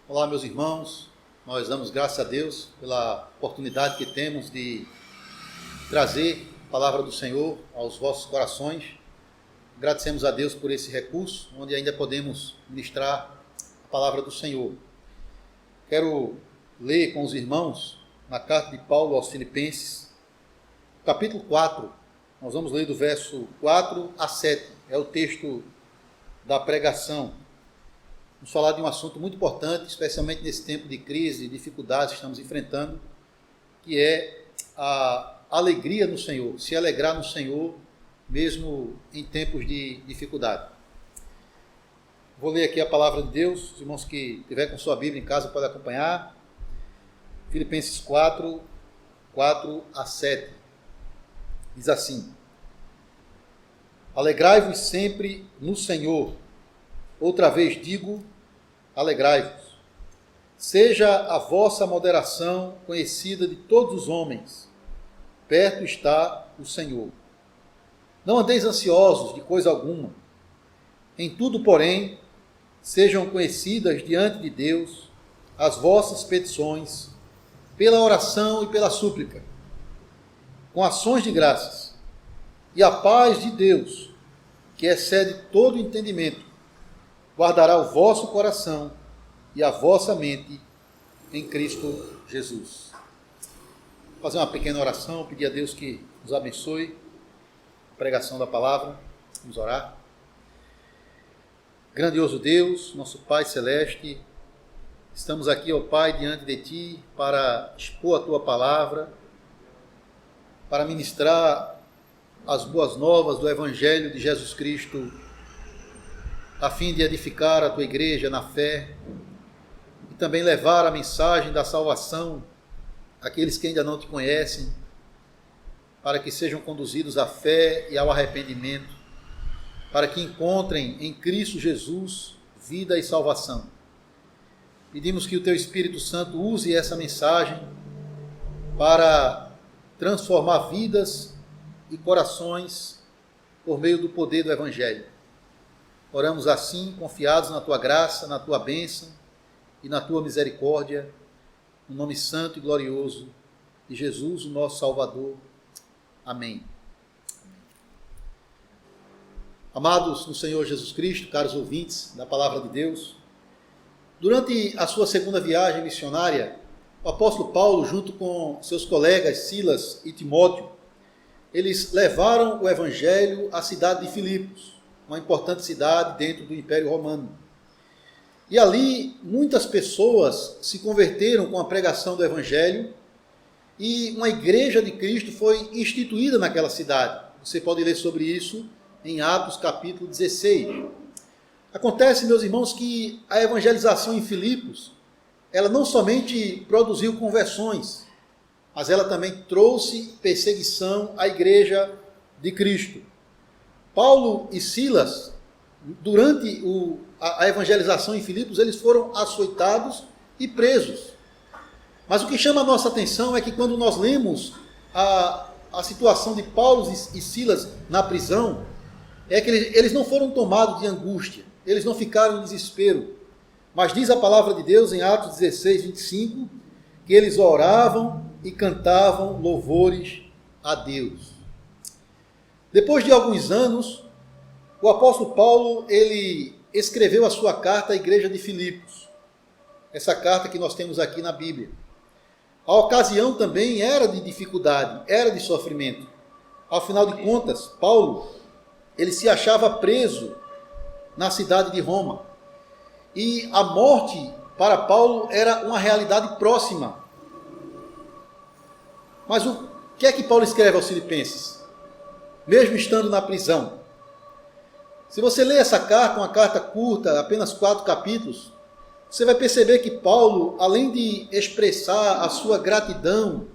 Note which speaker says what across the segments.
Speaker 1: Olá, meus irmãos, nós damos graças a Deus pela oportunidade que temos de trazer a palavra do Senhor aos vossos corações. Agradecemos a Deus por esse recurso, onde ainda podemos ministrar a palavra do Senhor. Quero ler com os irmãos na carta de Paulo aos Filipenses, capítulo 4. Nós vamos ler do verso 4 a 7, é o texto da pregação. Vamos falar de um assunto muito importante, especialmente nesse tempo de crise e dificuldades que estamos enfrentando, que é a alegria no Senhor, se alegrar no Senhor, mesmo em tempos de dificuldade. Vou ler aqui a palavra de Deus, os irmãos que estiverem com sua Bíblia em casa podem acompanhar. Filipenses 4, 4 a 7. Diz assim: Alegrai-vos sempre no Senhor. Outra vez digo, alegrai-vos. Seja a vossa moderação conhecida de todos os homens. Perto está o Senhor. Não andeis ansiosos de coisa alguma. Em tudo, porém, sejam conhecidas diante de Deus as vossas petições, pela oração e pela súplica, com ações de graças. E a paz de Deus, que excede todo entendimento, guardará o vosso coração e a vossa mente em Cristo Jesus. Vou fazer uma pequena oração, pedir a Deus que nos abençoe a pregação da palavra. Vamos orar. Grandioso Deus, nosso Pai Celeste, estamos aqui, ó Pai, diante de Ti para expor a Tua palavra, para ministrar as boas novas do Evangelho de Jesus Cristo, a fim de edificar a Tua igreja na fé e também levar a mensagem da salvação àqueles que ainda não Te conhecem, para que sejam conduzidos à fé e ao arrependimento, para que encontrem em Cristo Jesus vida e salvação. Pedimos que o Teu Espírito Santo use essa mensagem para transformar vidas e corações por meio do poder do Evangelho. Oramos assim, confiados na Tua graça, na Tua bênção e na Tua misericórdia, no nome santo e glorioso de Jesus, o nosso Salvador. Amém. Amados no Senhor Jesus Cristo, caros ouvintes da Palavra de Deus, durante a sua segunda viagem missionária, o apóstolo Paulo, junto com seus colegas Silas e Timóteo, eles levaram o Evangelho à cidade de Filipos, uma importante cidade dentro do Império Romano. E ali muitas pessoas se converteram com a pregação do Evangelho e uma igreja de Cristo foi instituída naquela cidade. Você pode ler sobre isso em Atos capítulo 16. Acontece, meus irmãos, que a evangelização em Filipos, ela não somente produziu conversões, mas ela também trouxe perseguição à igreja de Cristo. Paulo e Silas, durante a evangelização em Filipos, eles foram açoitados e presos. Mas o que chama a nossa atenção é que quando nós lemos a situação de Paulo e Silas na prisão, é que eles não foram tomados de angústia, eles não ficaram em desespero. Mas diz a palavra de Deus em Atos 16, 25, que eles oravam e cantavam louvores a Deus. Depois de alguns anos, o apóstolo Paulo, ele escreveu a sua carta à igreja de Filipos. Essa carta que nós temos aqui na Bíblia. A ocasião também era de dificuldade, era de sofrimento. Afinal de contas, Paulo, ele se achava preso na cidade de Roma. E a morte para Paulo era uma realidade próxima. Mas o que é que Paulo escreve aos Filipenses? Mesmo estando na prisão. Se você ler essa carta, uma carta curta, apenas 4 capítulos, você vai perceber que Paulo, além de expressar a sua gratidão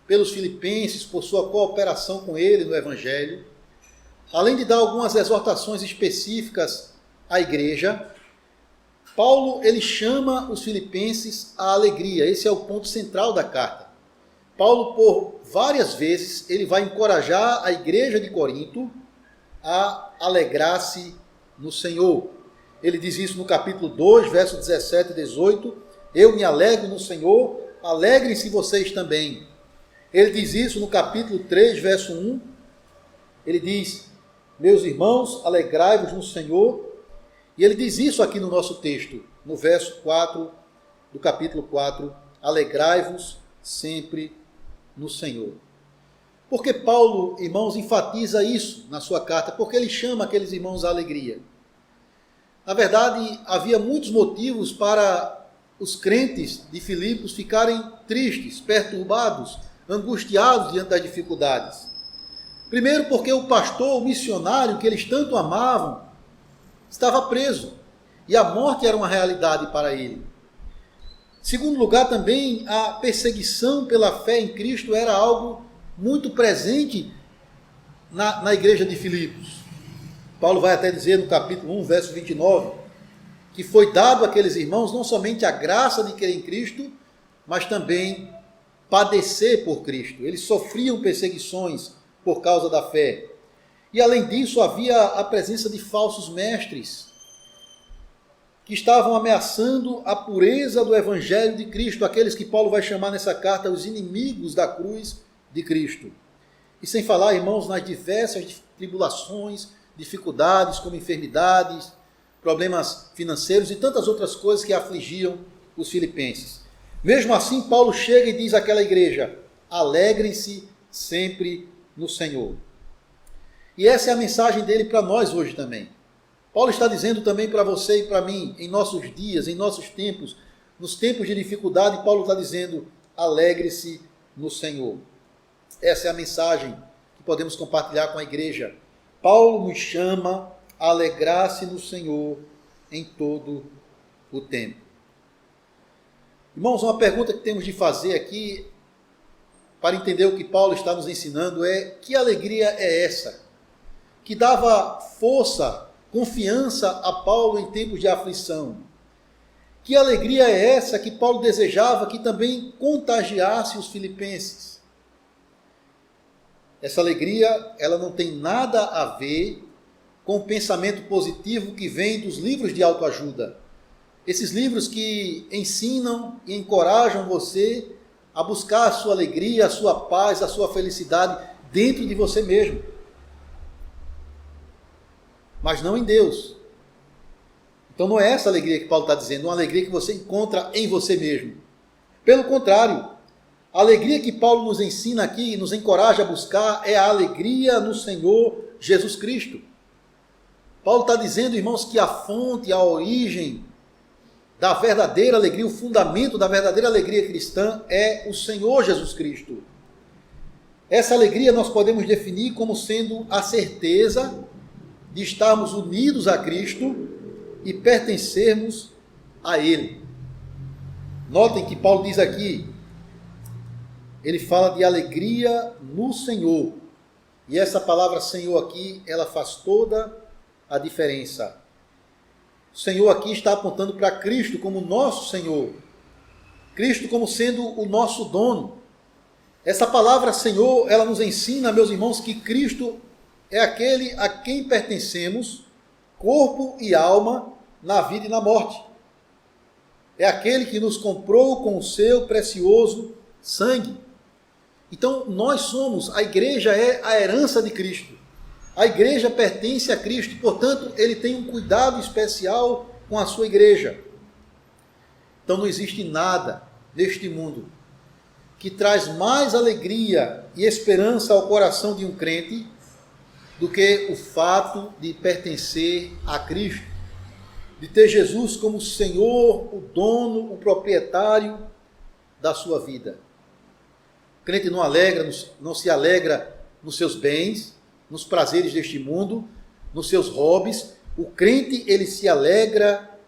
Speaker 1: pelos filipenses, por sua cooperação com ele no Evangelho, além de dar algumas exortações específicas à igreja, Paulo ele chama os filipenses à alegria. Esse é o ponto central da carta. Paulo, por várias vezes, ele vai encorajar a igreja de Corinto a alegrar-se no Senhor. Ele diz isso no capítulo 2, versos 17 e 18. Eu me alegro no Senhor, alegrem-se vocês também. Ele diz isso no capítulo 3, verso 1. Ele diz, meus irmãos, alegrai-vos no Senhor. E ele diz isso aqui no nosso texto, no verso 4 do capítulo 4. Alegrai-vos sempre no Senhor. Porque Paulo, irmãos, enfatiza isso na sua carta? Porque ele chama aqueles irmãos à alegria. Na verdade, havia muitos motivos para os crentes de Filipos ficarem tristes, perturbados, angustiados diante das dificuldades. Primeiro porque o pastor, o missionário que eles tanto amavam, estava preso. E a morte era uma realidade para ele. Segundo lugar, também a perseguição pela fé em Cristo era algo muito presente na igreja de Filipos. Paulo vai até dizer no capítulo 1, verso 29, que foi dado àqueles irmãos não somente a graça de crer em Cristo, mas também padecer por Cristo. Eles sofriam perseguições por causa da fé. E além disso, havia a presença de falsos mestres que estavam ameaçando a pureza do Evangelho de Cristo, aqueles que Paulo vai chamar nessa carta os inimigos da cruz de Cristo. E sem falar, irmãos, nas diversas tribulações, dificuldades como enfermidades, problemas financeiros e tantas outras coisas que afligiam os filipenses. Mesmo assim, Paulo chega e diz àquela igreja, alegrem-se sempre no Senhor. E essa é a mensagem dele para nós hoje também. Paulo está dizendo também para você e para mim, em nossos dias, em nossos tempos, nos tempos de dificuldade, Paulo está dizendo, alegre-se no Senhor. Essa é a mensagem que podemos compartilhar com a igreja. Paulo nos chama a alegrar-se no Senhor em todo o tempo. Irmãos, uma pergunta que temos de fazer aqui, para entender o que Paulo está nos ensinando, é que alegria é essa? Que dava força, confiança a Paulo em tempos de aflição. Que alegria é essa que Paulo desejava que também contagiasse os filipenses? Essa alegria, ela não tem nada a ver com o pensamento positivo que vem dos livros de autoajuda. Esses livros que ensinam e encorajam você a buscar a sua alegria, a sua paz, a sua felicidade dentro de você mesmo. Mas não em Deus. Então não é essa alegria que Paulo está dizendo, uma alegria que você encontra em você mesmo. Pelo contrário, a alegria que Paulo nos ensina aqui e nos encoraja a buscar é a alegria no Senhor Jesus Cristo. Paulo está dizendo, irmãos, que a fonte, a origem da verdadeira alegria, o fundamento da verdadeira alegria cristã é o Senhor Jesus Cristo. Essa alegria nós podemos definir como sendo a certeza de estarmos unidos a Cristo e pertencermos a Ele. Notem que Paulo diz aqui, ele fala de alegria no Senhor. E essa palavra Senhor aqui, ela faz toda a diferença. O Senhor aqui está apontando para Cristo como nosso Senhor. Cristo como sendo o nosso dono. Essa palavra Senhor, ela nos ensina, meus irmãos, que Cristo é aquele a quem pertencemos, corpo e alma, na vida e na morte. É aquele que nos comprou com o seu precioso sangue. Então, nós somos, a igreja é a herança de Cristo. A igreja pertence a Cristo, portanto, ele tem um cuidado especial com a sua igreja. Então, não existe nada neste mundo que traz mais alegria e esperança ao coração de um crente do que o fato de pertencer a Cristo, de ter Jesus como Senhor, o dono, o proprietário da sua vida. O crente não se alegra nos seus bens, nos prazeres deste mundo, nos seus hobbies. O crente, ele se alegra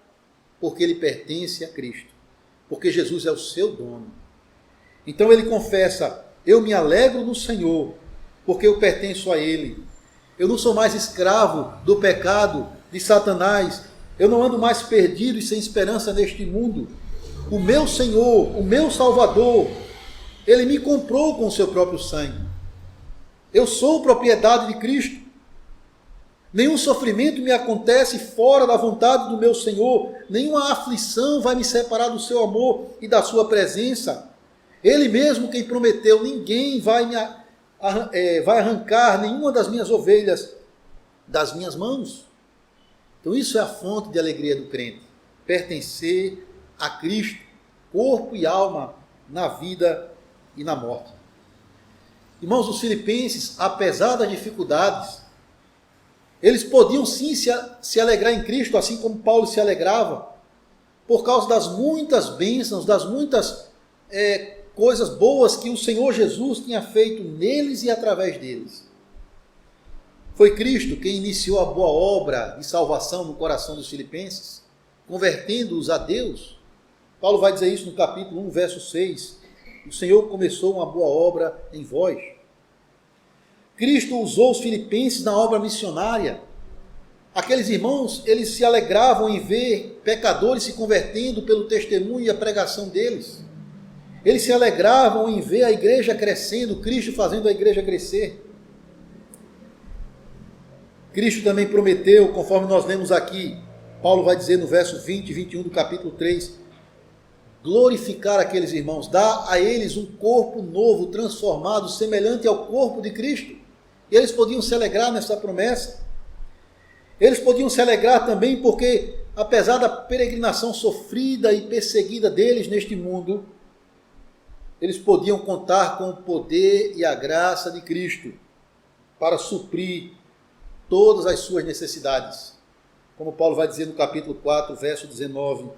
Speaker 1: porque ele pertence a Cristo, porque Jesus é o seu dono. Então ele confessa, eu me alegro no Senhor, porque eu pertenço a Ele. Eu não sou mais escravo do pecado, de Satanás. Eu não ando mais perdido e sem esperança neste mundo. O meu Senhor, o meu Salvador, Ele me comprou com o seu próprio sangue. Eu sou propriedade de Cristo. Nenhum sofrimento me acontece fora da vontade do meu Senhor. Nenhuma aflição vai me separar do seu amor e da sua presença. Ele mesmo quem prometeu, ninguém vai arrancar nenhuma das minhas ovelhas das minhas mãos. Então isso é a fonte de alegria do crente. Pertencer a Cristo, corpo e alma, na vida e na morte. Irmãos, os filipenses, apesar das dificuldades, eles podiam sim se alegrar em Cristo, assim como Paulo se alegrava, por causa das muitas bênçãos, das muitas coisas boas que o Senhor Jesus tinha feito neles e através deles. Foi Cristo quem iniciou a boa obra de salvação no coração dos filipenses, convertendo-os a Deus. Paulo vai dizer isso no capítulo 1, verso 6. O Senhor começou uma boa obra em vós. Cristo usou os filipenses na obra missionária. Aqueles irmãos, eles se alegravam em ver pecadores se convertendo pelo testemunho e a pregação deles. Eles se alegravam em ver a igreja crescendo, Cristo fazendo a igreja crescer. Cristo também prometeu, conforme nós lemos aqui, Paulo vai dizer no verso 20 e 21 do capítulo 3, glorificar aqueles irmãos, dar a eles um corpo novo, transformado, semelhante ao corpo de Cristo. E eles podiam se alegrar nessa promessa. Eles podiam se alegrar também porque, apesar da peregrinação sofrida e perseguida deles neste mundo, eles podiam contar com o poder e a graça de Cristo para suprir todas as suas necessidades. Como Paulo vai dizer no capítulo 4, verso 19,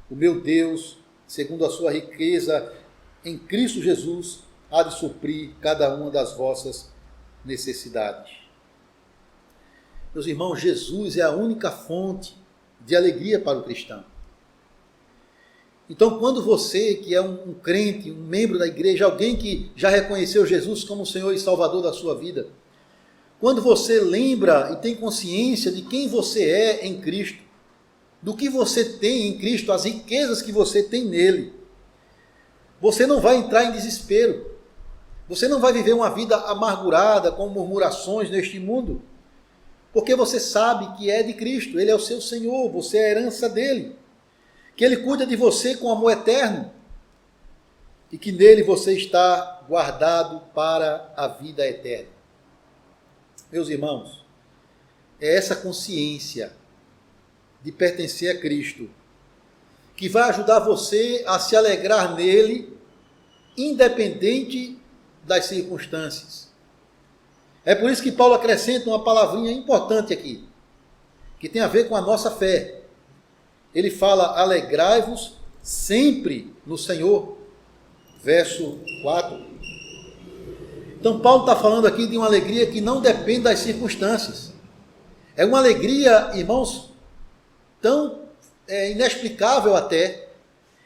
Speaker 1: o meu Deus, segundo a sua riqueza em Cristo Jesus, há de suprir cada uma das vossas necessidades. Meus irmãos, Jesus é a única fonte de alegria para o cristão. Então, quando você, que é um crente, um membro da igreja, alguém que já reconheceu Jesus como Senhor e Salvador da sua vida, quando você lembra e tem consciência de quem você é em Cristo, do que você tem em Cristo, as riquezas que você tem nele, você não vai entrar em desespero. Você não vai viver uma vida amargurada, com murmurações neste mundo, porque você sabe que é de Cristo, Ele é o seu Senhor, você é a herança dele, que Ele cuida de você com amor eterno e que nele você está guardado para a vida eterna. Meus irmãos, é essa consciência de pertencer a Cristo que vai ajudar você a se alegrar nele, independente das circunstâncias. É por isso que Paulo acrescenta uma palavrinha importante aqui, que tem a ver com a nossa fé. Ele fala, alegrai-vos sempre no Senhor. Verso 4. Então Paulo está falando aqui de uma alegria que não depende das circunstâncias. É uma alegria, irmãos, tão inexplicável até.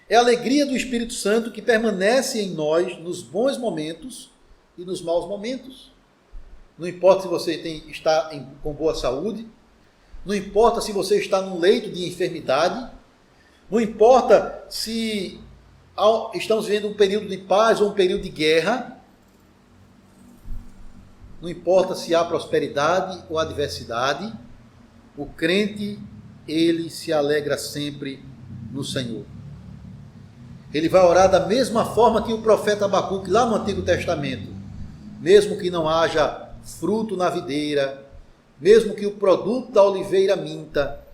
Speaker 1: É a alegria do Espírito Santo que permanece em nós nos bons momentos e nos maus momentos. Não importa se você está com boa saúde, não importa se você está num leito de enfermidade, não importa se estamos vivendo um período de paz ou um período de guerra, não importa se há prosperidade ou adversidade, o crente, ele se alegra sempre no Senhor. Ele vai orar da mesma forma que o profeta Abacuque, lá no Antigo Testamento. Mesmo que não haja fruto na videira, mesmo que o produto da oliveira minta,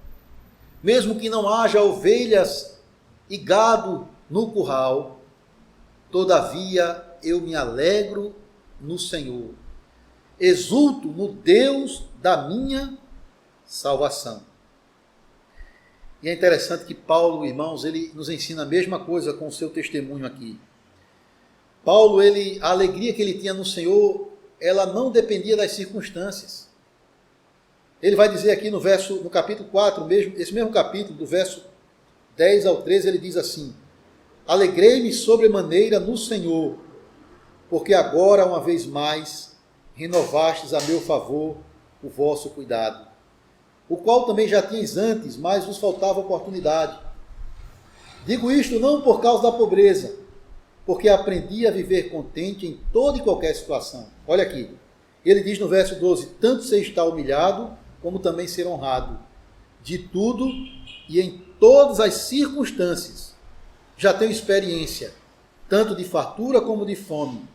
Speaker 1: mesmo que não haja ovelhas e gado no curral, todavia eu me alegro no Senhor, exulto no Deus da minha salvação. E é interessante que Paulo, irmãos, ele nos ensina a mesma coisa com o seu testemunho aqui. Paulo, a alegria que ele tinha no Senhor, ela não dependia das circunstâncias. Ele vai dizer aqui no capítulo 4, esse mesmo capítulo, do verso 10 ao 13, ele diz assim, alegrei-me sobremaneira no Senhor, porque agora, uma vez mais, renovastes a meu favor o vosso cuidado, o qual também já tinhas antes, mas vos faltava oportunidade. Digo isto não por causa da pobreza, porque aprendi a viver contente em toda e qualquer situação. Olha aqui, ele diz no verso 12, tanto se está humilhado, como também ser honrado, de tudo e em todas as circunstâncias. Já tenho experiência, tanto de fartura como de fome,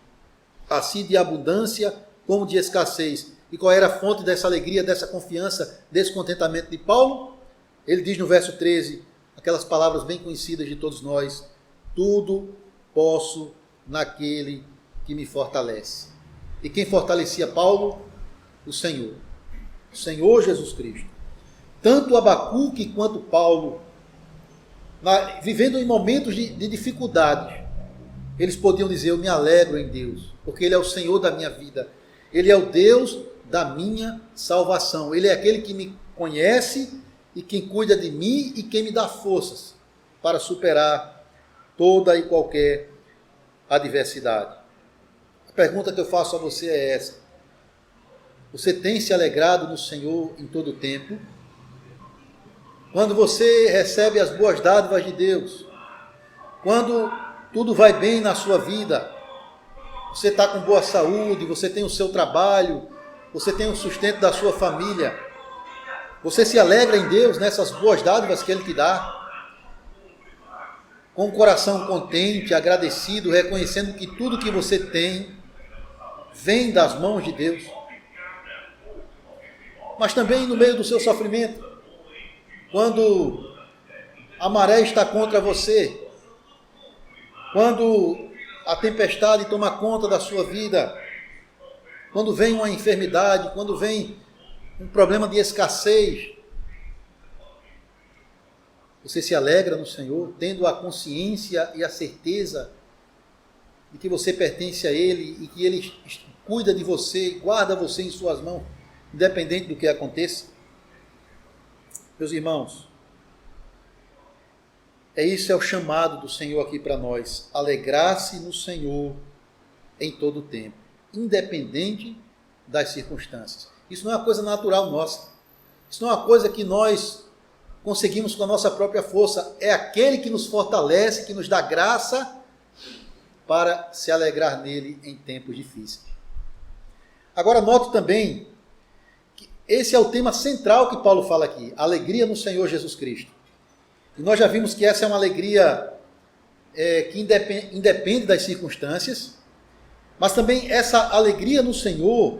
Speaker 1: assim de abundância como de escassez. E qual era a fonte dessa alegria, dessa confiança, desse contentamento de Paulo? Ele diz no verso 13, aquelas palavras bem conhecidas de todos nós: tudo posso naquele que me fortalece. E quem fortalecia Paulo? O Senhor. O Senhor Jesus Cristo. Tanto Abacuque quanto Paulo, vivendo em momentos de dificuldade, eles podiam dizer: eu me alegro em Deus, porque Ele é o Senhor da minha vida. Ele é o Deus da minha salvação. Ele é aquele que me conhece e quem cuida de mim e quem me dá forças para superar toda e qualquer adversidade. A pergunta que eu faço a você é essa: você tem se alegrado no Senhor em todo o tempo? Quando você recebe as boas dádivas de Deus, quando tudo vai bem na sua vida, você está com boa saúde, você tem o seu trabalho, você tem o sustento da sua família, você se alegra em Deus nessas boas dádivas que Ele te dá, com o coração contente, agradecido, reconhecendo que tudo que você tem vem das mãos de Deus. Mas também no meio do seu sofrimento, quando a maré está contra você, quando a tempestade toma conta da sua vida, quando vem uma enfermidade, quando vem um problema de escassez, você se alegra no Senhor, tendo a consciência e a certeza de que você pertence a Ele e que Ele cuida de você, guarda você em suas mãos, independente do que aconteça. Meus irmãos, isso é o chamado do Senhor aqui para nós: alegrar-se no Senhor em todo o tempo, independente das circunstâncias. Isso não é uma coisa natural nossa. Isso não é uma coisa que nós conseguimos com a nossa própria força. É aquele que nos fortalece, que nos dá graça para se alegrar nele em tempos difíceis. Agora, note também que esse é o tema central que Paulo fala aqui: alegria no Senhor Jesus Cristo. E nós já vimos que essa é uma alegria que independe das circunstâncias, mas também essa alegria no Senhor,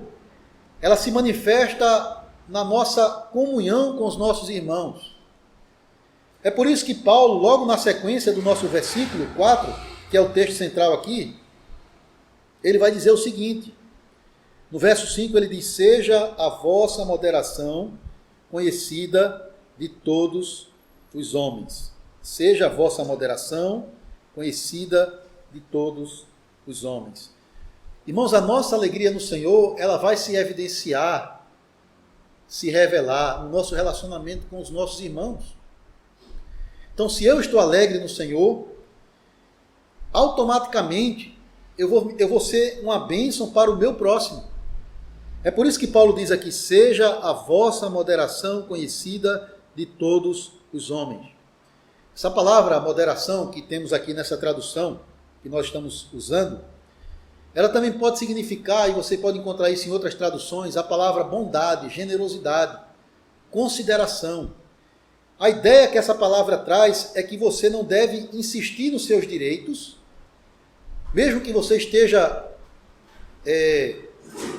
Speaker 1: ela se manifesta na nossa comunhão com os nossos irmãos. É por isso que Paulo, logo na sequência do nosso versículo 4, que é o texto central aqui, ele vai dizer o seguinte: no verso 5 ele diz: seja a vossa moderação conhecida de todos os homens. Seja a vossa moderação conhecida de todos os homens. Irmãos, a nossa alegria no Senhor, ela vai se evidenciar, se revelar no nosso relacionamento com os nossos irmãos. Então, se eu estou alegre no Senhor, automaticamente eu vou ser uma bênção para o meu próximo. É por isso que Paulo diz aqui: seja a vossa moderação conhecida de todos os homens. Essa palavra moderação que temos aqui nessa tradução, que nós estamos usando, ela também pode significar, e você pode encontrar isso em outras traduções, a palavra bondade, generosidade, consideração. A ideia que essa palavra traz é que você não deve insistir nos seus direitos, mesmo que você esteja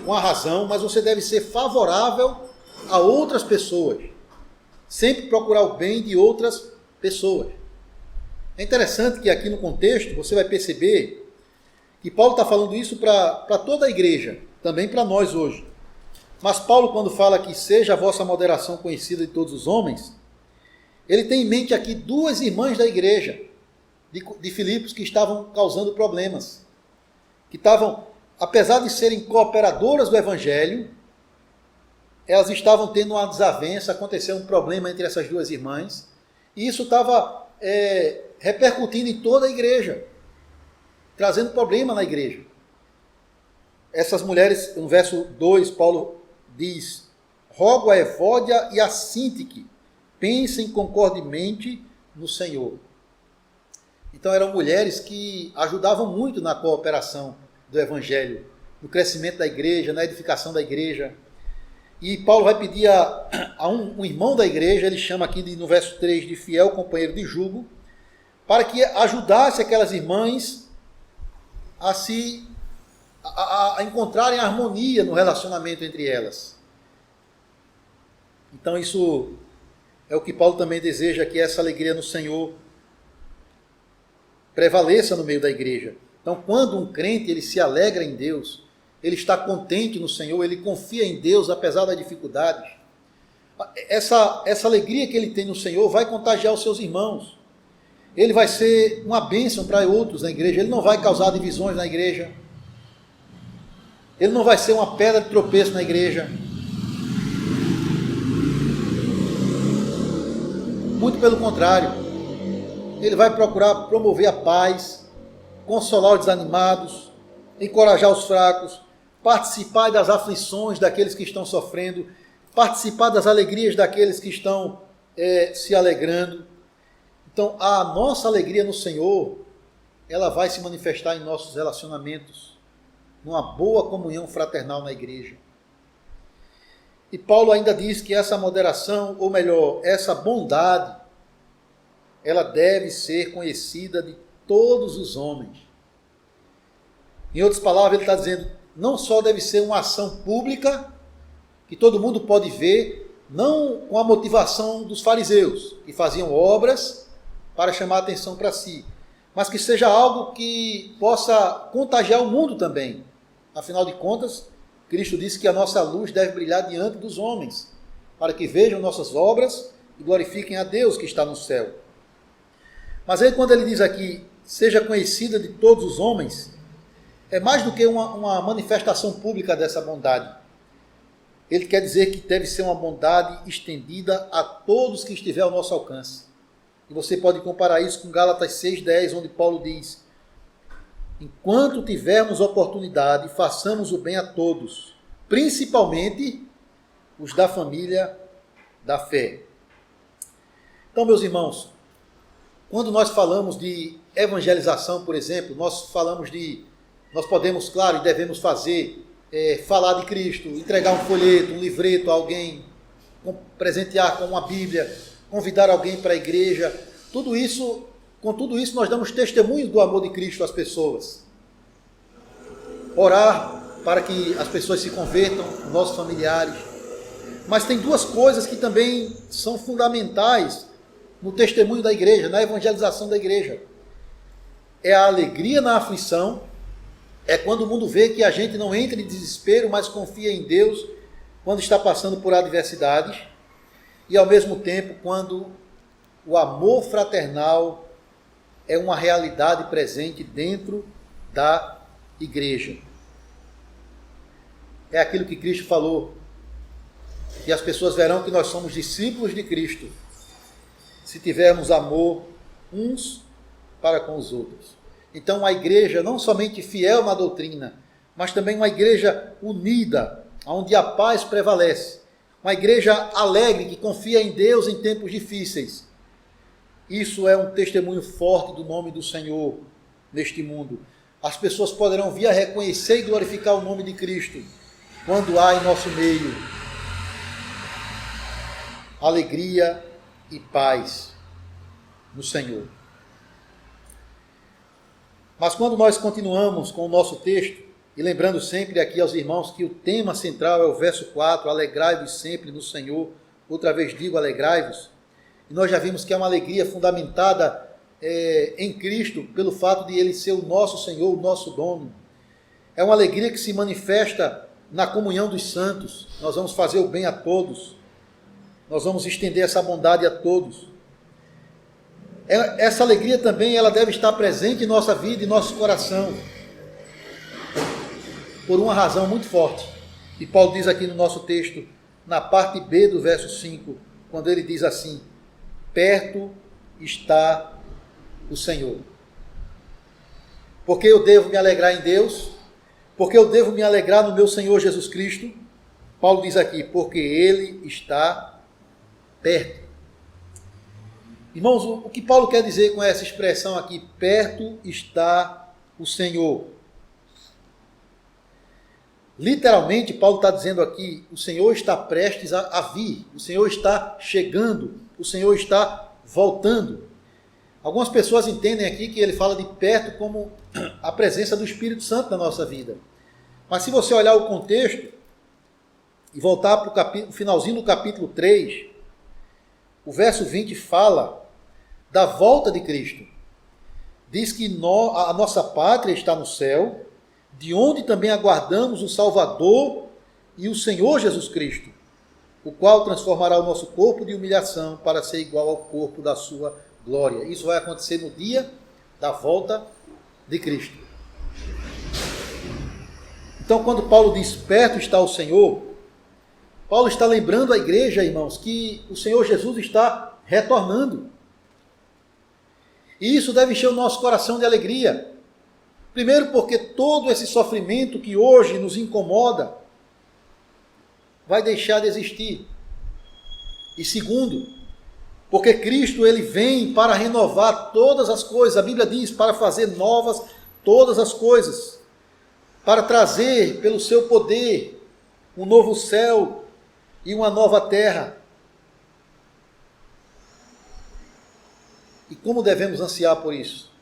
Speaker 1: com a razão, mas você deve ser favorável a outras pessoas. Sempre procurar o bem de outras pessoas. É interessante que aqui no contexto você vai perceber que Paulo está falando isso para toda a igreja, também para nós hoje. Mas Paulo, quando fala que seja a vossa moderação conhecida de todos os homens, ele tem em mente aqui duas irmãs da igreja de Filipos que estavam causando problemas. Que estavam, apesar de serem cooperadoras do evangelho, elas estavam tendo uma desavença, aconteceu um problema entre essas duas irmãs, e isso estava repercutindo em toda a igreja, trazendo problema na igreja. Essas mulheres, no verso 2, Paulo diz: rogo a Evódia e a Sintique, pensem concordemente no Senhor. Então eram mulheres que ajudavam muito na cooperação do evangelho, no crescimento da igreja, na edificação da igreja. E Paulo vai pedir a um irmão da igreja, ele chama aqui no verso 3 de fiel companheiro de jugo, para que ajudasse aquelas irmãs a encontrarem harmonia no relacionamento entre elas. Então isso é o que Paulo também deseja, que essa alegria no Senhor prevaleça no meio da igreja. Então, quando um crente ele se alegra em Deus, ele está contente no Senhor, ele confia em Deus apesar das dificuldades, essa alegria que ele tem no Senhor vai contagiar os seus irmãos. Ele vai ser uma bênção para outros na igreja, ele não vai causar divisões na igreja, ele não vai ser uma pedra de tropeço na igreja. Muito pelo contrário, ele vai procurar promover a paz, consolar os desanimados, encorajar os fracos, participar das aflições daqueles que estão sofrendo, participar das alegrias daqueles que estão se alegrando. Então, a nossa alegria no Senhor, ela vai se manifestar em nossos relacionamentos, numa boa comunhão fraternal na igreja. E Paulo ainda diz que essa moderação, ou melhor, essa bondade, ela deve ser conhecida de todos os homens. Em outras palavras, ele está dizendo, não só deve ser uma ação pública, que todo mundo pode ver, não com a motivação dos fariseus, que faziam obras para chamar a atenção para si, mas que seja algo que possa contagiar o mundo também. Afinal de contas, Cristo disse que a nossa luz deve brilhar diante dos homens, para que vejam nossas obras e glorifiquem a Deus que está no céu. Mas aí quando ele diz aqui, seja conhecida de todos os homens, é mais do que uma manifestação pública dessa bondade. Ele quer dizer que deve ser uma bondade estendida a todos que estiver ao nosso alcance. E você pode comparar isso com Gálatas 6,10, onde Paulo diz, enquanto tivermos oportunidade, façamos o bem a todos, principalmente os da família da fé. Então, meus irmãos, quando nós falamos de evangelização, por exemplo, nós podemos, claro, e devemos fazer, falar de Cristo, entregar um folheto, um livreto a alguém, presentear com uma Bíblia, convidar alguém para a igreja. Com tudo isso nós damos testemunho do amor de Cristo às pessoas. Orar para que as pessoas se convertam, nossos familiares. Mas tem duas coisas que também são fundamentais no testemunho da igreja, na evangelização da igreja. É a alegria na aflição, é quando o mundo vê que a gente não entra em desespero, mas confia em Deus quando está passando por adversidades, e ao mesmo tempo quando o amor fraternal é uma realidade presente dentro da igreja. É aquilo que Cristo falou, que as pessoas verão que nós somos discípulos de Cristo, se tivermos amor uns para com os outros. Então a igreja não somente fiel na doutrina, mas também uma igreja unida, onde a paz prevalece. Uma igreja alegre, que confia em Deus em tempos difíceis. Isso é um testemunho forte do nome do Senhor neste mundo. As pessoas poderão vir a reconhecer e glorificar o nome de Cristo quando há em nosso meio alegria e paz no Senhor. Mas quando nós continuamos com o nosso texto, e lembrando sempre aqui aos irmãos que o tema central é o verso 4, alegrai-vos sempre no Senhor, outra vez digo alegrai-vos, e nós já vimos que é uma alegria fundamentada em Cristo, pelo fato de Ele ser o nosso Senhor, o nosso dono. É uma alegria que se manifesta na comunhão dos santos. Nós vamos fazer o bem a todos, nós vamos estender essa bondade a todos. Essa alegria também ela deve estar presente em nossa vida e nosso coração, por uma razão muito forte. E Paulo diz aqui no nosso texto, na parte B do verso 5, quando ele diz assim, perto está o Senhor. Porque eu devo me alegrar em Deus? Porque eu devo me alegrar no meu Senhor Jesus Cristo? Paulo diz aqui, porque Ele está perto. Irmãos, o que Paulo quer dizer com essa expressão aqui, perto está o Senhor? Literalmente, Paulo está dizendo aqui, o Senhor está prestes a vir, o Senhor está chegando, o Senhor está voltando. Algumas pessoas entendem aqui que ele fala de perto como a presença do Espírito Santo na nossa vida. Mas se você olhar o contexto e voltar para o finalzinho do capítulo 3, o verso 20 fala da volta de Cristo. Diz que a nossa pátria está no céu, de onde também aguardamos o Salvador e o Senhor Jesus Cristo, o qual transformará o nosso corpo de humilhação para ser igual ao corpo da sua glória. Isso vai acontecer no dia da volta de Cristo. Então, quando Paulo diz perto está o Senhor, Paulo está lembrando à igreja, irmãos, que o Senhor Jesus está retornando. E isso deve encher o nosso coração de alegria. Primeiro, porque todo esse sofrimento que hoje nos incomoda vai deixar de existir. E segundo, porque Cristo ele vem para renovar todas as coisas. A Bíblia diz para fazer novas todas as coisas. Para trazer pelo seu poder um novo céu e uma nova terra. E como devemos ansiar por isso?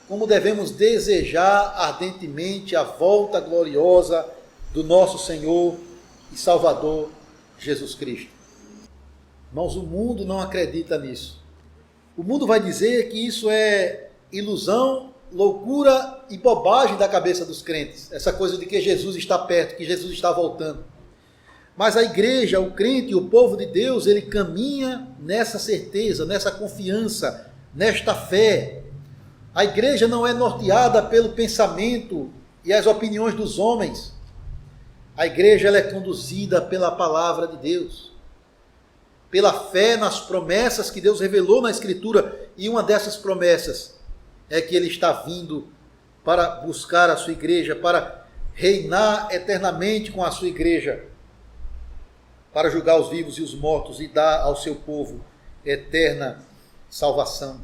Speaker 1: Como devemos desejar ardentemente a volta gloriosa do nosso Senhor e Salvador Jesus Cristo. Irmãos, o mundo não acredita nisso. O mundo vai dizer que isso é ilusão, loucura e bobagem da cabeça dos crentes. Essa coisa de que Jesus está perto, que Jesus está voltando. Mas a igreja, o crente, o povo de Deus, ele caminha nessa certeza, nessa confiança, nesta fé. A igreja não é norteada pelo pensamento e as opiniões dos homens. A igreja ela é conduzida pela palavra de Deus, pela fé nas promessas que Deus revelou na Escritura. E uma dessas promessas é que Ele está vindo para buscar a sua igreja, para reinar eternamente com a sua igreja, para julgar os vivos e os mortos e dar ao seu povo eterna salvação.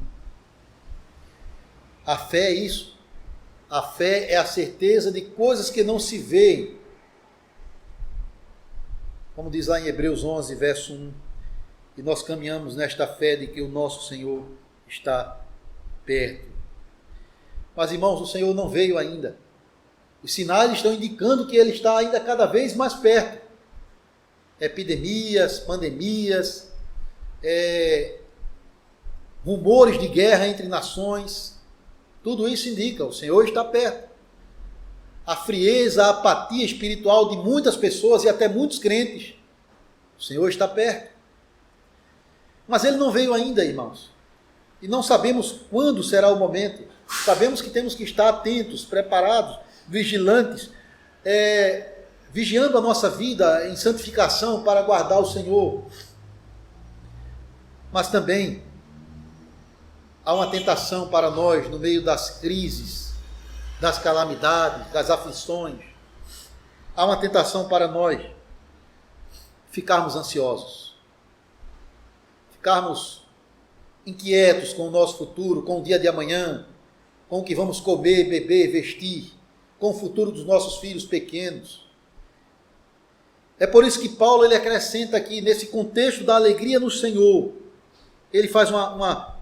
Speaker 1: A fé é isso. A fé é a certeza de coisas que não se veem. Como diz lá em Hebreus 11, verso 1. E nós caminhamos nesta fé de que o nosso Senhor está perto. Mas, irmãos, o Senhor não veio ainda. Os sinais estão indicando que Ele está ainda cada vez mais perto. Epidemias, pandemias, rumores de guerra entre nações. Tudo isso indica, o Senhor está perto. A frieza, a apatia espiritual de muitas pessoas e até muitos crentes, o Senhor está perto. Mas Ele não veio ainda, irmãos. E não sabemos quando será o momento. Sabemos que temos que estar atentos, preparados, vigilantes, vigiando a nossa vida em santificação para aguardar o Senhor. Mas também há uma tentação para nós no meio das crises, das calamidades, das aflições. Há uma tentação para nós ficarmos ansiosos, ficarmos inquietos com o nosso futuro, com o dia de amanhã, com o que vamos comer, beber, vestir, com o futuro dos nossos filhos pequenos. É por isso que Paulo ele acrescenta aqui, nesse contexto da alegria no Senhor, ele faz uma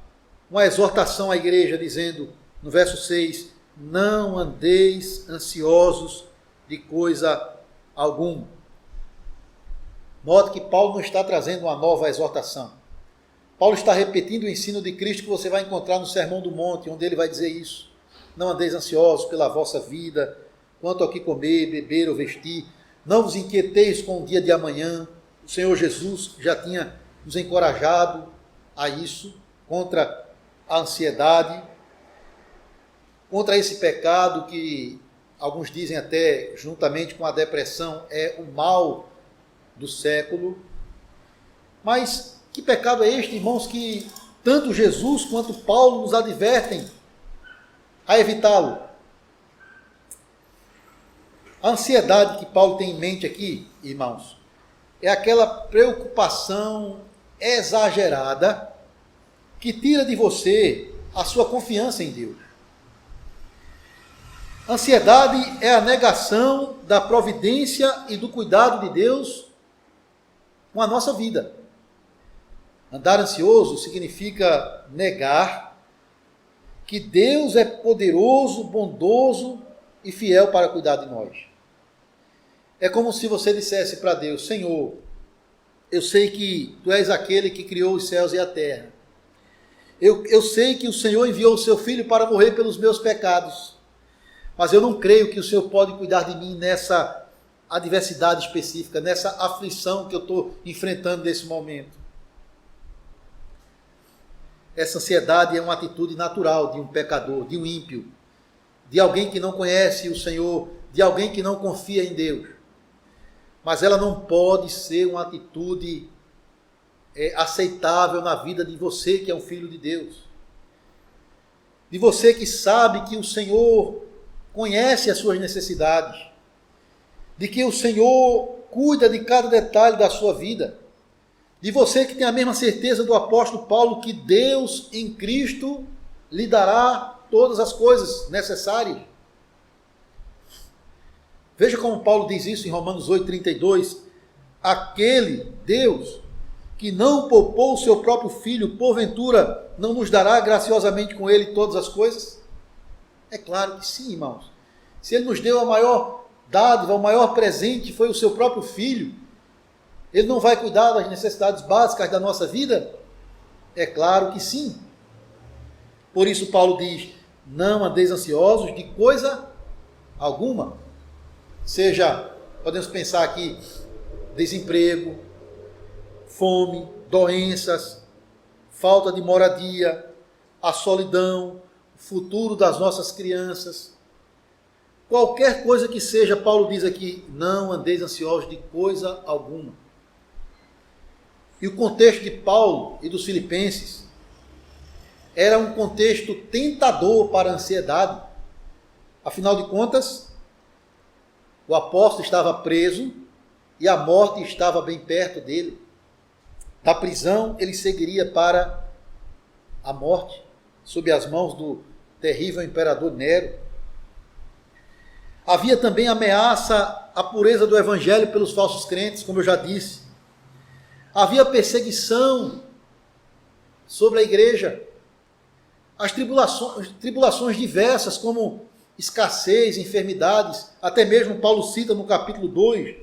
Speaker 1: exortação à igreja, dizendo, no verso 6, não andeis ansiosos de coisa alguma. Note que Paulo não está trazendo uma nova exortação. Paulo está repetindo o ensino de Cristo que você vai encontrar no Sermão do Monte, onde ele vai dizer isso. Não andeis ansiosos pela vossa vida, quanto ao que comer, beber ou vestir. Não vos inquieteis com o dia de amanhã. O Senhor Jesus já tinha nos encorajado a isso, contra a ansiedade, contra esse pecado que alguns dizem até, juntamente com a depressão, é o mal do século. Mas que pecado é este, irmãos, que tanto Jesus quanto Paulo nos advertem a evitá-lo? A ansiedade que Paulo tem em mente aqui, irmãos, é aquela preocupação exagerada que tira de você a sua confiança em Deus. Ansiedade é a negação da providência e do cuidado de Deus com a nossa vida. Andar ansioso significa negar que Deus é poderoso, bondoso e fiel para cuidar de nós. É como se você dissesse para Deus: Senhor, eu sei que Tu és aquele que criou os céus e a terra. Eu sei que o Senhor enviou o Seu Filho para morrer pelos meus pecados. Mas eu não creio que o Senhor pode cuidar de mim nessa adversidade específica, nessa aflição que eu estou enfrentando nesse momento. Essa ansiedade é uma atitude natural de um pecador, de um ímpio, de alguém que não conhece o Senhor, de alguém que não confia em Deus. Mas ela não pode ser uma atitude aceitável na vida de você que é um filho de Deus. De você que sabe que o Senhor conhece as suas necessidades, de que o Senhor cuida de cada detalhe da sua vida, de você que tem a mesma certeza do apóstolo Paulo que Deus em Cristo lhe dará todas as coisas necessárias. Veja como Paulo diz isso em Romanos 8,32. Aquele Deus que não poupou o seu próprio Filho, porventura não nos dará graciosamente com ele todas as coisas? É claro que sim, irmãos. Se Ele nos deu a maior dádiva, o maior presente, foi o seu próprio Filho, Ele não vai cuidar das necessidades básicas da nossa vida? É claro que sim. Por isso Paulo diz: não andeis ansiosos de coisa alguma. Seja, podemos pensar aqui, desemprego, fome, doenças, falta de moradia, a solidão, o futuro das nossas crianças. Qualquer coisa que seja, Paulo diz aqui: não andeis ansiosos de coisa alguma. E o contexto de Paulo e dos filipenses era um contexto tentador para a ansiedade. Afinal de contas, o apóstolo estava preso e a morte estava bem perto dele. Da prisão, ele seguiria para a morte, sob as mãos do terrível imperador Nero. Havia também ameaça à pureza do evangelho pelos falsos crentes, como eu já disse. Havia perseguição sobre a igreja. As tribulações diversas, como escassez, enfermidades, até mesmo Paulo cita no capítulo 2,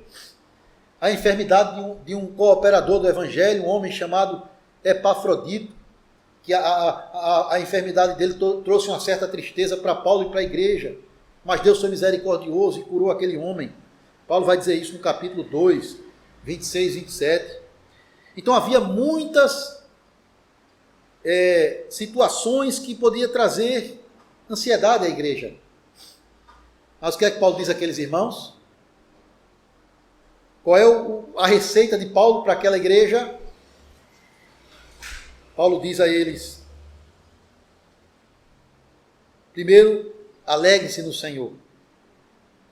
Speaker 1: a enfermidade de um cooperador do evangelho, um homem chamado Epafrodito, que a enfermidade dele trouxe uma certa tristeza para Paulo e para a igreja. Mas Deus foi misericordioso e curou aquele homem. Paulo vai dizer isso no capítulo 2, 26 e 27. Então havia muitas situações que podia trazer ansiedade à igreja. Mas o que é que Paulo diz àqueles irmãos? Qual é a receita de Paulo para aquela igreja? Paulo diz a eles: primeiro, alegre-se no Senhor,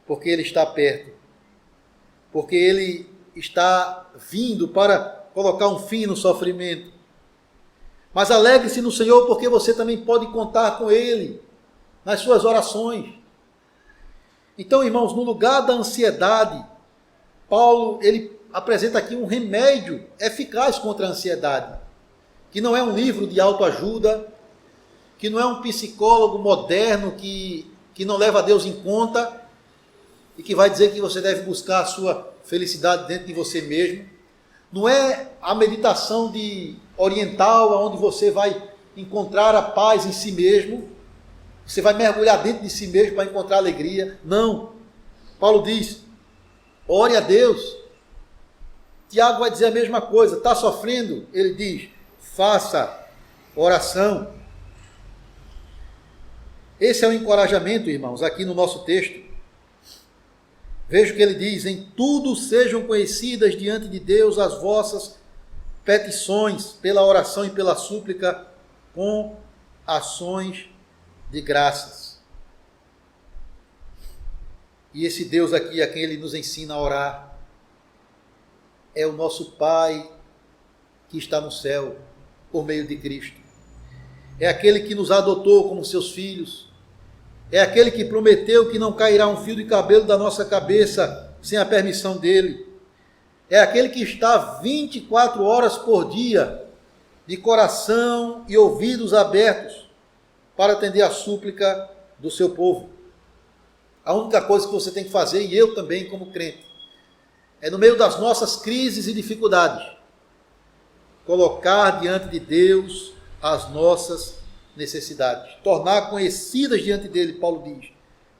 Speaker 1: porque Ele está perto, porque Ele está vindo para colocar um fim no sofrimento. Mas alegre-se no Senhor, porque você também pode contar com Ele nas suas orações. Então, irmãos, no lugar da ansiedade, Paulo ele apresenta aqui um remédio eficaz contra a ansiedade, que não é um livro de autoajuda, que não é um psicólogo moderno que não leva a Deus em conta e que vai dizer que você deve buscar a sua felicidade dentro de você mesmo. Não é a meditação oriental, onde você vai encontrar a paz em si mesmo, você vai mergulhar dentro de si mesmo para encontrar alegria. Não. Paulo diz: ore a Deus. Tiago vai dizer a mesma coisa. Está sofrendo? Ele diz: faça oração. Esse é o encorajamento, irmãos, aqui no nosso texto. Veja o que ele diz: em tudo sejam conhecidas diante de Deus as vossas petições, pela oração e pela súplica, com ações de graças. E esse Deus aqui, a quem Ele nos ensina a orar, é o nosso Pai que está no céu, por meio de Cristo. É aquele que nos adotou como seus filhos, É aquele que prometeu que não cairá um fio de cabelo da nossa cabeça sem a permissão dele. É aquele que está 24 horas por dia, de coração e ouvidos abertos, para atender a súplica do seu povo. A única coisa que você tem que fazer, e eu também como crente, é no meio das nossas crises e dificuldades, colocar diante de Deus as nossas necessidades. Tornar conhecidas diante dele, Paulo diz,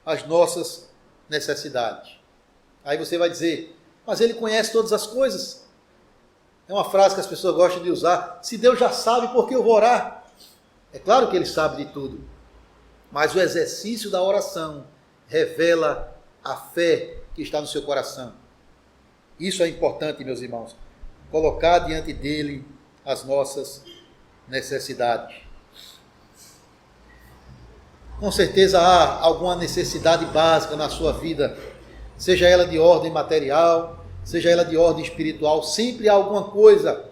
Speaker 1: as nossas necessidades. Aí você vai dizer, mas ele conhece todas as coisas. É uma frase que as pessoas gostam de usar. Se Deus já sabe, por que eu vou orar? É claro que ele sabe de tudo. Mas o exercício da oração revela a fé que está no seu coração. Isso é importante, meus irmãos. Colocar diante dele as nossas necessidades. Com certeza há alguma necessidade básica na sua vida, seja ela de ordem material, seja ela de ordem espiritual, sempre há alguma coisa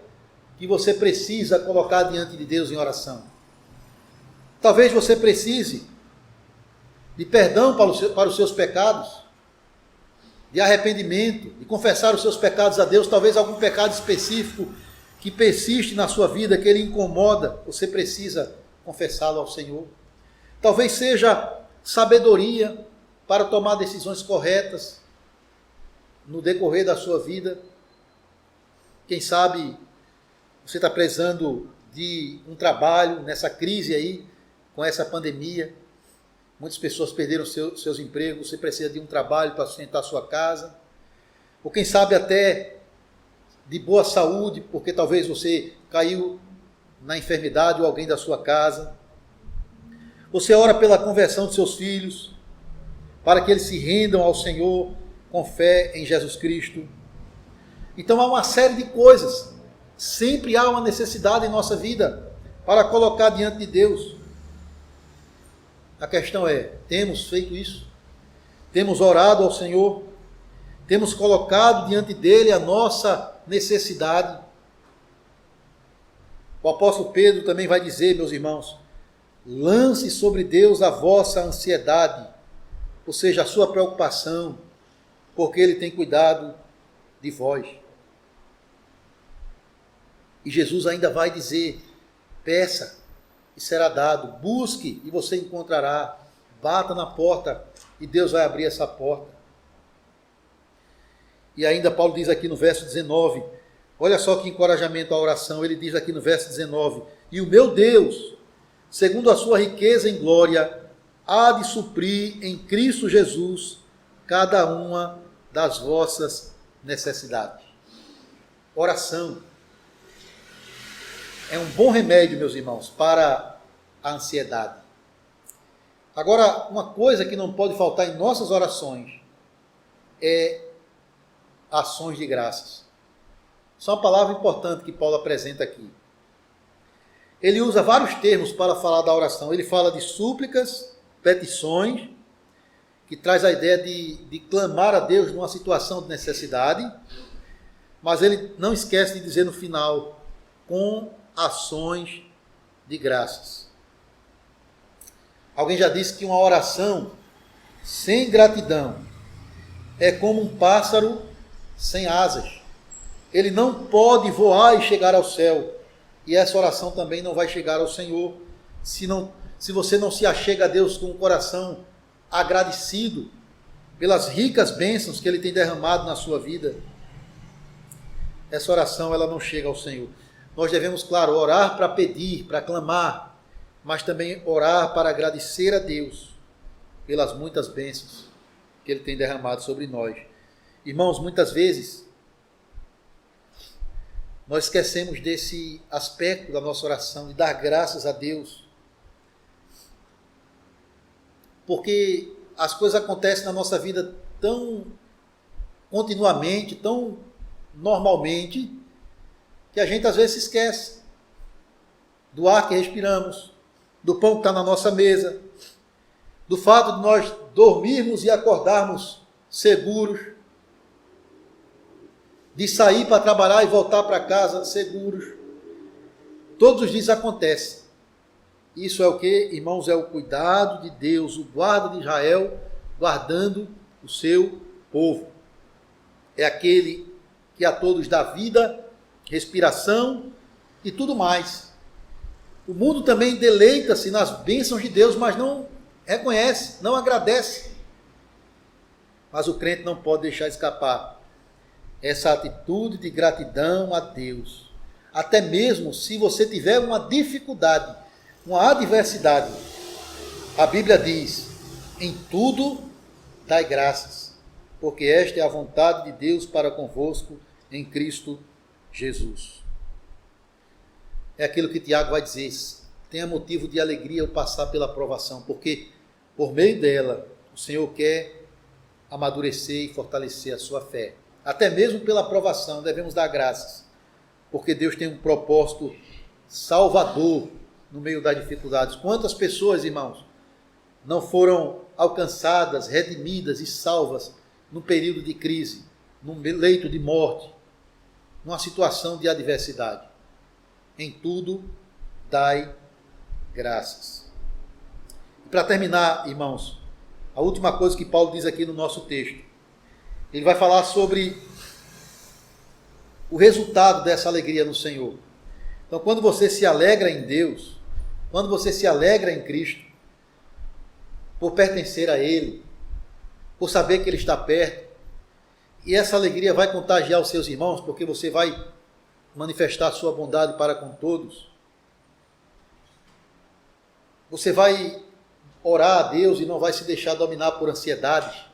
Speaker 1: que você precisa colocar diante de Deus em oração. Talvez você precise de perdão para os seus pecados, de arrependimento, de confessar os seus pecados a Deus, talvez algum pecado específico que persiste na sua vida, que ele incomoda, você precisa confessá-lo ao Senhor. Talvez seja sabedoria para tomar decisões corretas no decorrer da sua vida. Quem sabe você está precisando de um trabalho nessa crise aí, com essa pandemia. Muitas pessoas perderam seus empregos, você precisa de um trabalho para sustentar a sua casa. Ou quem sabe até de boa saúde, porque talvez você caiu na enfermidade ou alguém da sua casa. Você ora pela conversão de seus filhos, para que eles se rendam ao Senhor com fé em Jesus Cristo. Então há uma série de coisas. Sempre há uma necessidade em nossa vida para colocar diante de Deus. A questão é, temos feito isso? Temos orado ao Senhor? Temos colocado diante dele a nossa necessidade? O apóstolo Pedro também vai dizer, meus irmãos, lance sobre Deus a vossa ansiedade, ou seja, a sua preocupação, porque ele tem cuidado de vós. E Jesus ainda vai dizer, peça e será dado, busque e você encontrará, bata na porta e Deus vai abrir essa porta. E ainda Paulo diz aqui no verso 19, olha só que encorajamento à oração, ele diz aqui no verso 19, e o meu Deus, segundo a sua riqueza em glória, há de suprir em Cristo Jesus cada uma das vossas necessidades. Oração é um bom remédio, meus irmãos, para a ansiedade. Agora, uma coisa que não pode faltar em nossas orações é ações de graças. Isso é uma palavra importante que Paulo apresenta aqui. Ele usa vários termos para falar da oração. Ele fala de súplicas, petições, que traz a ideia de clamar a Deus numa situação de necessidade, mas ele não esquece de dizer no final, com ações de graças. Alguém já disse que uma oração sem gratidão é como um pássaro sem asas. Ele não pode voar e chegar ao céu. E essa oração também não vai chegar ao Senhor se você não se achega a Deus com o coração agradecido pelas ricas bênçãos que Ele tem derramado na sua vida. Essa oração ela não chega ao Senhor. Nós devemos, claro, orar para pedir, para clamar, mas também orar para agradecer a Deus pelas muitas bênçãos que Ele tem derramado sobre nós. Irmãos, muitas vezes nós esquecemos desse aspecto da nossa oração, de dar graças a Deus. Porque as coisas acontecem na nossa vida tão continuamente, tão normalmente, que a gente às vezes se esquece do ar que respiramos, do pão que está na nossa mesa, do fato de nós dormirmos e acordarmos seguros, de sair para trabalhar e voltar para casa seguros. Todos os dias acontece. Isso é o que, irmãos? É o cuidado de Deus, o guarda de Israel, guardando o seu povo. É aquele que a todos dá vida, respiração e tudo mais. O mundo também deleita-se nas bênçãos de Deus, mas não reconhece, não agradece. Mas o crente não pode deixar escapar essa atitude de gratidão a Deus. Até mesmo se você tiver uma dificuldade, uma adversidade. A Bíblia diz, em tudo dai graças, porque esta é a vontade de Deus para convosco em Cristo Jesus. É aquilo que Tiago vai dizer, tenha motivo de alegria ao passar pela provação, porque por meio dela o Senhor quer amadurecer e fortalecer a sua fé. Até mesmo pela provação devemos dar graças, porque Deus tem um propósito salvador no meio das dificuldades. Quantas pessoas, irmãos, não foram alcançadas, redimidas e salvas num período de crise, num leito de morte, numa situação de adversidade? Em tudo, dai graças. E para terminar, irmãos, a última coisa que Paulo diz aqui no nosso texto, ele vai falar sobre o resultado dessa alegria no Senhor. Então, quando você se alegra em Deus, quando você se alegra em Cristo, por pertencer a Ele, por saber que Ele está perto, e essa alegria vai contagiar os seus irmãos, porque você vai manifestar a sua bondade para com todos. Você vai orar a Deus e não vai se deixar dominar por ansiedade.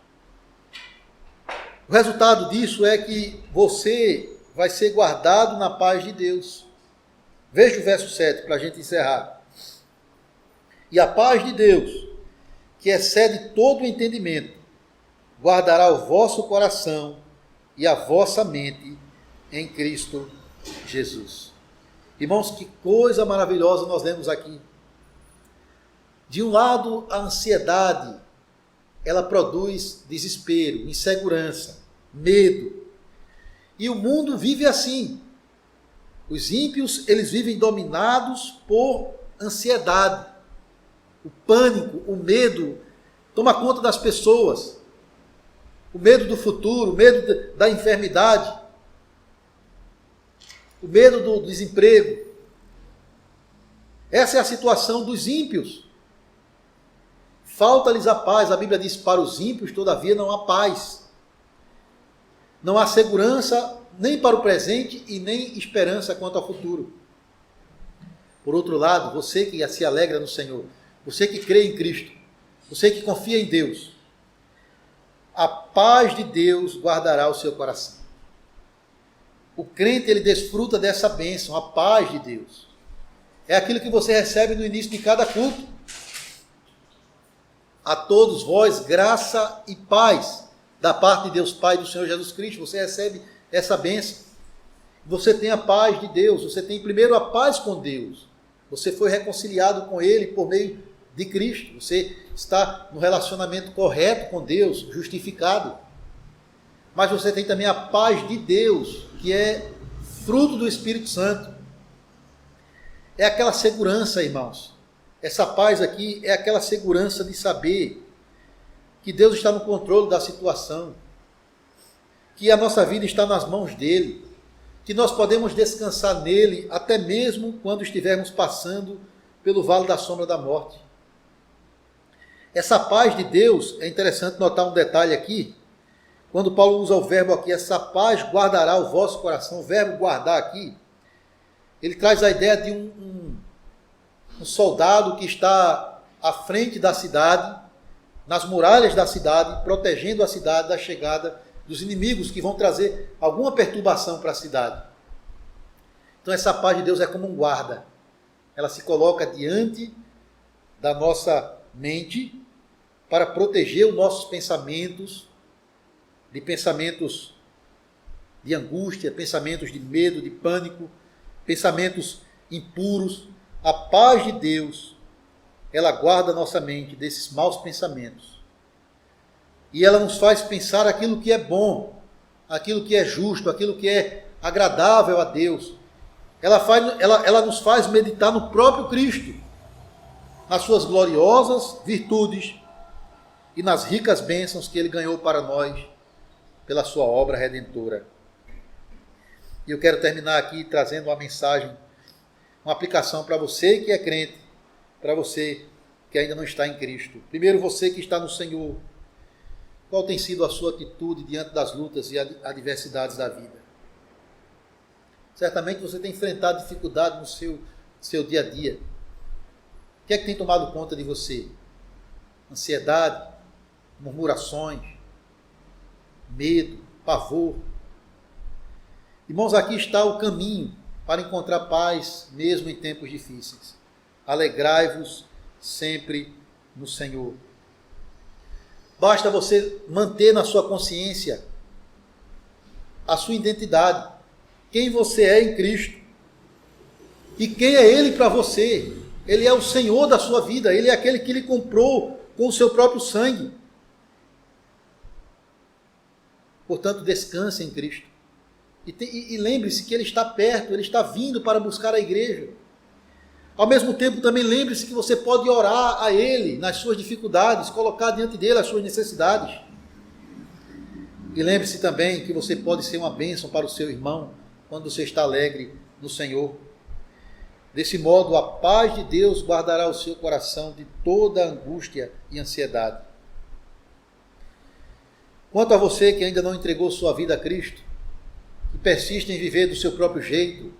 Speaker 1: O resultado disso é que você vai ser guardado na paz de Deus. Veja o verso 7 para a gente encerrar. E a paz de Deus, que excede todo o entendimento, guardará o vosso coração e a vossa mente em Cristo Jesus. Irmãos, que coisa maravilhosa nós lemos aqui. De um lado, a ansiedade, ela produz desespero, insegurança, medo. E o mundo vive assim. Os ímpios, eles vivem dominados por ansiedade. O pânico, o medo toma conta das pessoas. O medo do futuro, o medo da enfermidade, o medo do desemprego. Essa é a situação dos ímpios. Falta-lhes a paz. A Bíblia diz, para os ímpios, todavia, não há paz. Não há segurança nem para o presente e nem esperança quanto ao futuro. Por outro lado, você que se alegra no Senhor, você que crê em Cristo, você que confia em Deus, a paz de Deus guardará o seu coração. O crente, ele desfruta dessa bênção, a paz de Deus. É aquilo que você recebe no início de cada culto. A todos vós, graça e paz da parte de Deus Pai e do Senhor Jesus Cristo. Você recebe essa bênção. Você tem a paz de Deus. Você tem primeiro a paz com Deus. Você foi reconciliado com Ele por meio de Cristo. Você está no relacionamento correto com Deus, justificado. Mas você tem também a paz de Deus, que é fruto do Espírito Santo. É aquela segurança, irmãos. Essa paz aqui é aquela segurança de saber que Deus está no controle da situação, que a nossa vida está nas mãos dele, que nós podemos descansar nele até mesmo quando estivermos passando pelo vale da sombra da morte. Essa paz de Deus, é interessante notar um detalhe aqui, quando Paulo usa o verbo aqui, essa paz guardará o vosso coração, o verbo guardar aqui, ele traz a ideia de um soldado que está à frente da cidade, nas muralhas da cidade, protegendo a cidade da chegada dos inimigos que vão trazer alguma perturbação para a cidade. Então essa paz de Deus é como um guarda. Ela se coloca diante da nossa mente para proteger os nossos pensamentos, de pensamentos de angústia, pensamentos de medo, de pânico, pensamentos impuros. A paz de Deus, ela guarda a nossa mente desses maus pensamentos. E ela nos faz pensar aquilo que é bom, aquilo que é justo, aquilo que é agradável a Deus. Ela nos faz meditar no próprio Cristo. nas suas gloriosas virtudes e nas ricas bênçãos que ele ganhou para nós pela sua obra redentora. E eu quero terminar aqui trazendo uma mensagem, uma aplicação para você que é crente, para você que ainda não está em Cristo. Primeiro, você que está no Senhor, qual tem sido a sua atitude diante das lutas e adversidades da vida? Certamente você tem enfrentado dificuldade no seu dia a dia. O que é que tem tomado conta de você? Ansiedade, murmurações, medo, pavor. Irmãos, aqui está o caminho para encontrar paz mesmo em tempos difíceis. Alegrai-vos sempre no Senhor. Basta você manter na sua consciência a sua identidade, quem você é em Cristo e quem é Ele para você. Ele é o Senhor da sua vida, Ele é aquele que lhe comprou com o seu próprio sangue. Portanto, descanse em Cristo. E lembre-se que Ele está perto, Ele está vindo para buscar a igreja. Ao mesmo tempo, também lembre-se que você pode orar a Ele nas suas dificuldades, colocar diante dEle as suas necessidades. E lembre-se também que você pode ser uma bênção para o seu irmão quando você está alegre no Senhor. Desse modo, a paz de Deus guardará o seu coração de toda angústia e ansiedade. Quanto a você que ainda não entregou sua vida a Cristo, que persiste em viver do seu próprio jeito,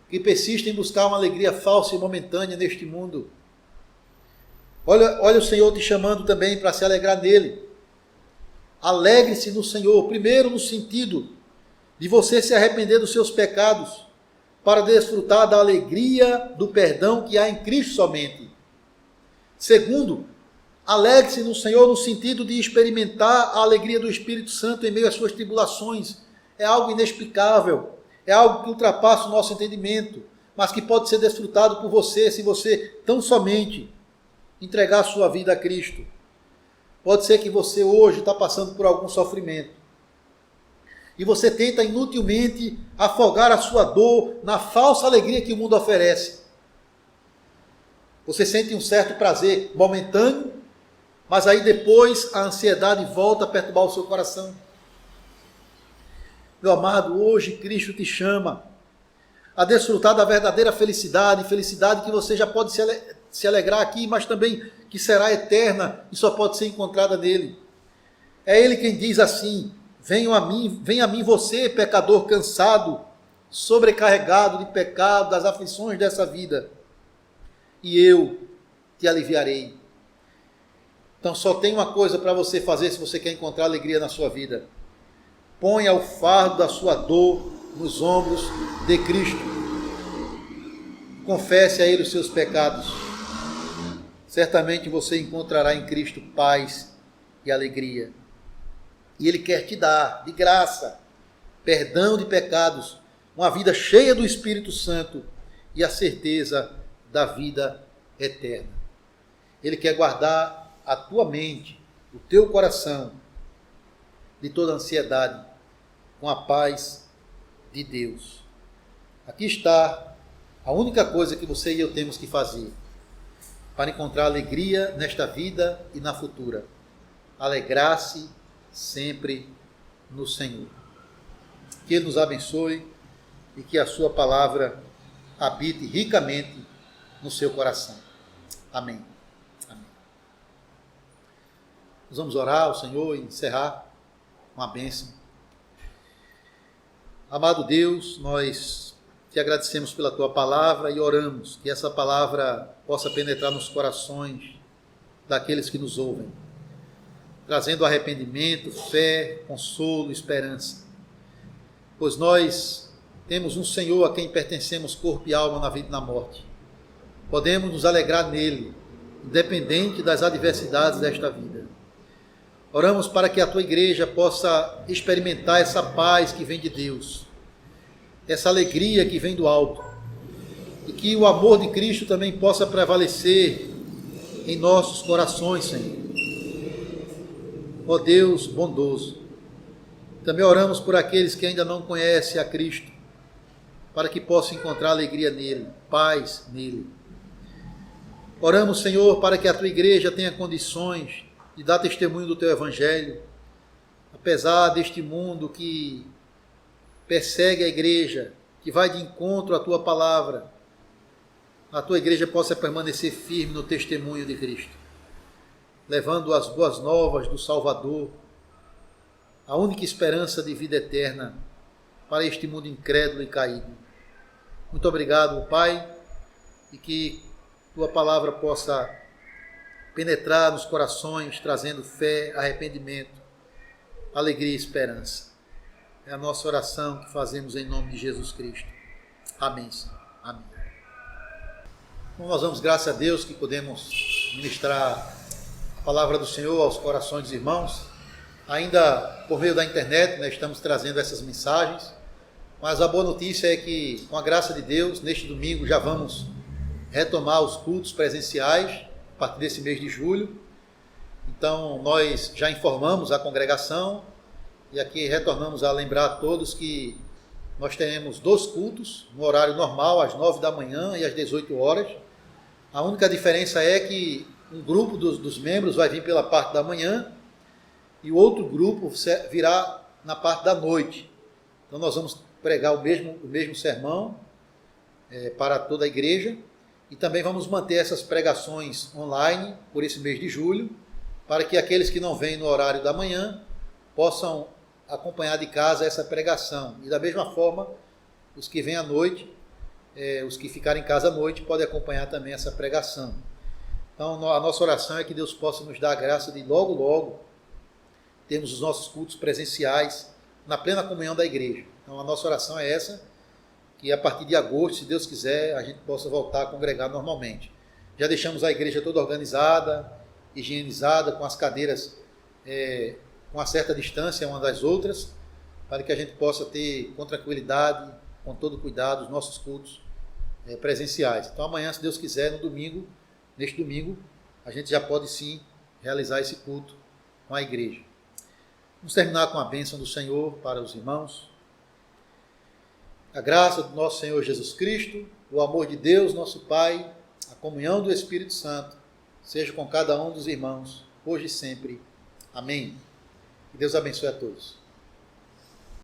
Speaker 1: que persiste em buscar uma alegria falsa e momentânea neste mundo, olha o Senhor te chamando também para se alegrar nele. Alegre-se no Senhor, primeiro no sentido de você se arrepender dos seus pecados, para desfrutar da alegria do perdão que há em Cristo somente. Segundo, alegre-se no Senhor no sentido de experimentar a alegria do Espírito Santo em meio às suas tribulações. É algo inexplicável, é algo que ultrapassa o nosso entendimento, mas que pode ser desfrutado por você se você tão somente entregar a sua vida a Cristo. Pode ser que você hoje está passando por algum sofrimento e você tenta inutilmente afogar a sua dor na falsa alegria que o mundo oferece. Você sente um certo prazer momentâneo, mas aí depois a ansiedade volta a perturbar o seu coração. Meu amado, hoje Cristo te chama a desfrutar da verdadeira felicidade, felicidade que você já pode se alegrar aqui, mas também que será eterna e só pode ser encontrada nele. É Ele quem diz assim: venha a mim você, pecador cansado, sobrecarregado de pecado, das aflições dessa vida, e eu te aliviarei. Então só tem uma coisa para você fazer se você quer encontrar alegria na sua vida. Ponha o fardo da sua dor nos ombros de Cristo. Confesse a Ele os seus pecados. Certamente você encontrará em Cristo paz e alegria. E Ele quer te dar, de graça, perdão de pecados, uma vida cheia do Espírito Santo e a certeza da vida eterna. Ele quer guardar a tua mente, o teu coração, de toda ansiedade, com a paz de Deus. Aqui está a única coisa que você e eu temos que fazer para encontrar alegria nesta vida e na futura. Alegrar-se sempre no Senhor. Que Ele nos abençoe e que a sua palavra habite ricamente no seu coração. Amém. Amém. Nós vamos orar ao Senhor e encerrar com a bênção. Amado Deus, nós te agradecemos pela tua palavra e oramos que essa palavra possa penetrar nos corações daqueles que nos ouvem, trazendo arrependimento, fé, consolo, esperança. Pois nós temos um Senhor a quem pertencemos corpo e alma na vida e na morte. Podemos nos alegrar nele, independente das adversidades desta vida. Oramos para que a tua igreja possa experimentar essa paz que vem de Deus, essa alegria que vem do alto, e que o amor de Cristo também possa prevalecer em nossos corações, Senhor. Ó Deus bondoso, também oramos por aqueles que ainda não conhecem a Cristo, para que possam encontrar alegria nele, paz nele. Oramos, Senhor, para que a tua igreja tenha condições de dar testemunho do teu evangelho, apesar deste mundo que persegue a igreja, que vai de encontro à tua palavra, a tua igreja possa permanecer firme no testemunho de Cristo, levando as boas novas do Salvador, a única esperança de vida eterna para este mundo incrédulo e caído. Muito obrigado, Pai, e que tua palavra possa penetrar nos corações, trazendo fé, arrependimento, alegria e esperança. É a nossa oração que fazemos em nome de Jesus Cristo. Amém, Senhor. Amém. Bom, nós damos graças a Deus que podemos ministrar a palavra do Senhor aos corações dos irmãos. Ainda por meio da internet, estamos trazendo essas mensagens, mas a boa notícia é que, com a graça de Deus, neste domingo já vamos retomar os cultos presenciais a partir desse mês de julho. Então, nós já informamos a congregação e aqui retornamos a lembrar a todos que nós teremos 2 cultos no horário normal, às 9 da manhã e às 18 horas. A única diferença é que um grupo dos membros vai vir pela parte da manhã e o outro grupo virá na parte da noite. Então, nós vamos pregar o mesmo sermão para toda a igreja. E também vamos manter essas pregações online por esse mês de julho, para que aqueles que não vêm no horário da manhã possam acompanhar de casa essa pregação. E da mesma forma, os que vêm à noite, os que ficarem em casa à noite, podem acompanhar também essa pregação. Então, a nossa oração é que Deus possa nos dar a graça de logo, logo, termos os nossos cultos presenciais na plena comunhão da igreja. Então, a nossa oração é essa, que a partir de agosto, se Deus quiser, a gente possa voltar a congregar normalmente. Já deixamos a igreja toda organizada, higienizada, com as cadeiras com uma certa distância uma das outras, para que a gente possa ter com tranquilidade, com todo cuidado, os nossos cultos presenciais. Então amanhã, se Deus quiser, neste domingo, a gente já pode sim realizar esse culto com a igreja. Vamos terminar com a bênção do Senhor para os irmãos. A graça do nosso Senhor Jesus Cristo, o amor de Deus, nosso Pai, a comunhão do Espírito Santo, seja com cada um dos irmãos, hoje e sempre. Amém. Que Deus abençoe a todos.